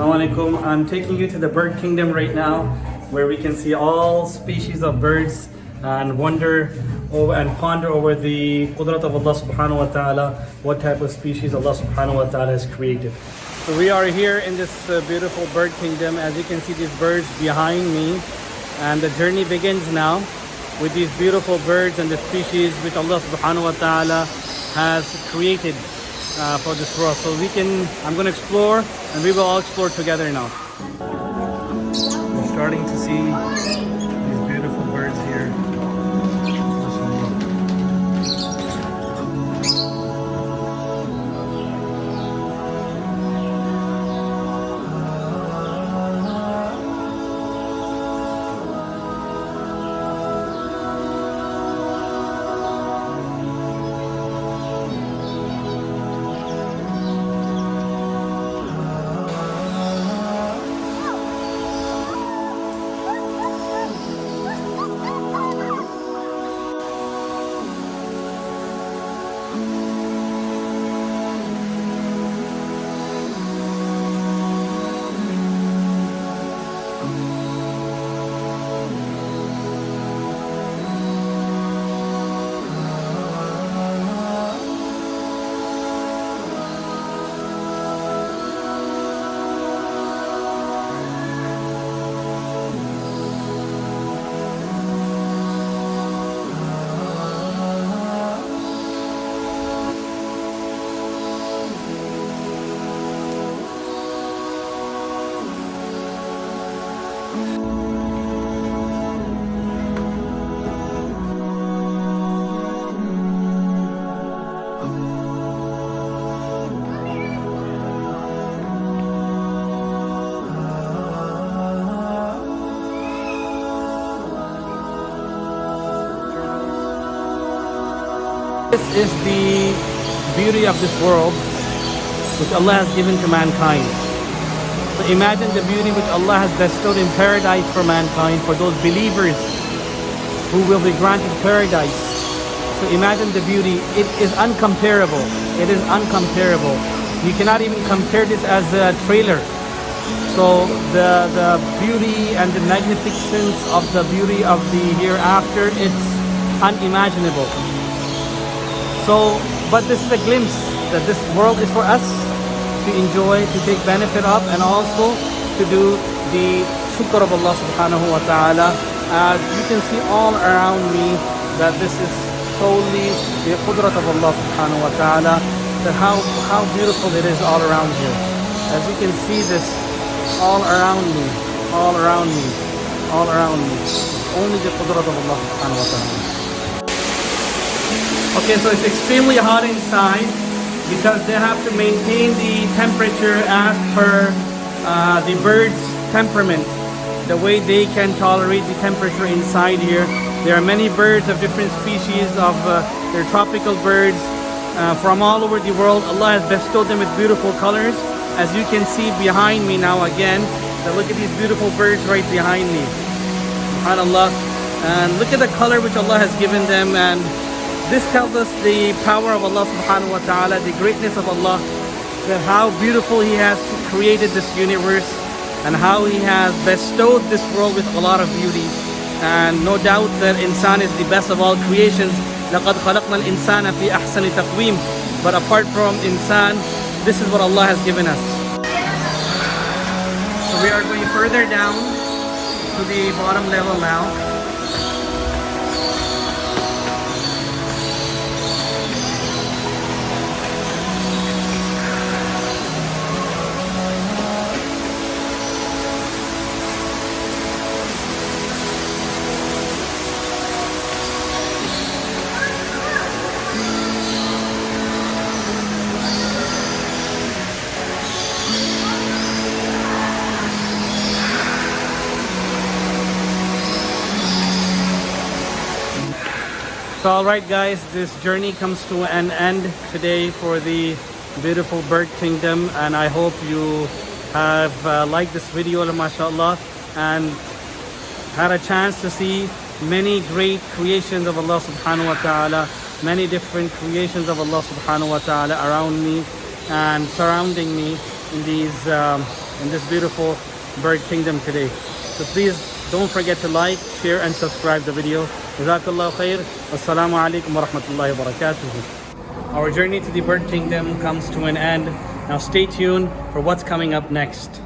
Assalamu alaikum. I'm taking you to the bird kingdom right now, where we can see all species of birds and wonder and ponder over the qudrat of Allah subhanahu wa ta'ala, what type of species Allah subhanahu wa ta'ala has created. So we are here in this beautiful bird kingdom. As you can see, these birds behind me, and the journey begins now with these beautiful birds and the species which Allah subhanahu wa ta'ala has created for this world. So I'm going to explore, and we will all explore together now. We're starting to see these beautiful birds here. This is the beauty of this world which Allah has given to mankind. So imagine the beauty which Allah has bestowed in paradise for mankind, for those believers who will be granted paradise. So imagine the beauty. It is uncomparable. It is uncomparable. You cannot even compare this as a trailer. So the beauty and the magnificence of the beauty of the hereafter, it's unimaginable. So, but this is a glimpse that this world is for us to enjoy, to take benefit of, and also to do the shukr of Allah subhanahu wa ta'ala. As you can see all around me, that this is solely the qudrat of Allah subhanahu wa ta'ala, that how beautiful it is all around here. As you can see this all around me, all around me, all around me. It's only the qudrat of Allah subhanahu wa ta'ala. Okay, so it's extremely hot inside because they have to maintain the temperature as per the bird's temperament, the way they can tolerate the temperature inside here. There are many birds of different species of they're tropical birds from all over the world. Allah has bestowed them with beautiful colors. As you can see behind me now again, so look at these beautiful birds right behind me. SubhanAllah. And look at the color which Allah has given them, and this tells us the power of Allah subhanahu wa ta'ala, the greatness of Allah, that how beautiful He has created this universe and how He has bestowed this world with a lot of beauty. And no doubt that insan is the best of all creations. لَقَدْ خَلَقْنَا الْإِنسَانَ فِي أَحْسَنِ تَقْوِيمٍ. But apart from insan, this is what Allah has given us. So we are going further down to the bottom level now. So alright guys, this journey comes to an end today for the beautiful bird kingdom, and I hope you have liked this video, mashallah, and had a chance to see many great creations of Allah subhanahu wa ta'ala, many different creations of Allah subhanahu wa ta'ala around me and surrounding me in these in this beautiful bird kingdom today. So please don't forget to like, share and subscribe the video. Jazakallahu khair. Wassalamu alaikum wa rahmatullahi wa barakatuh. Our journey to the bird kingdom comes to an end. Now stay tuned for what's coming up next.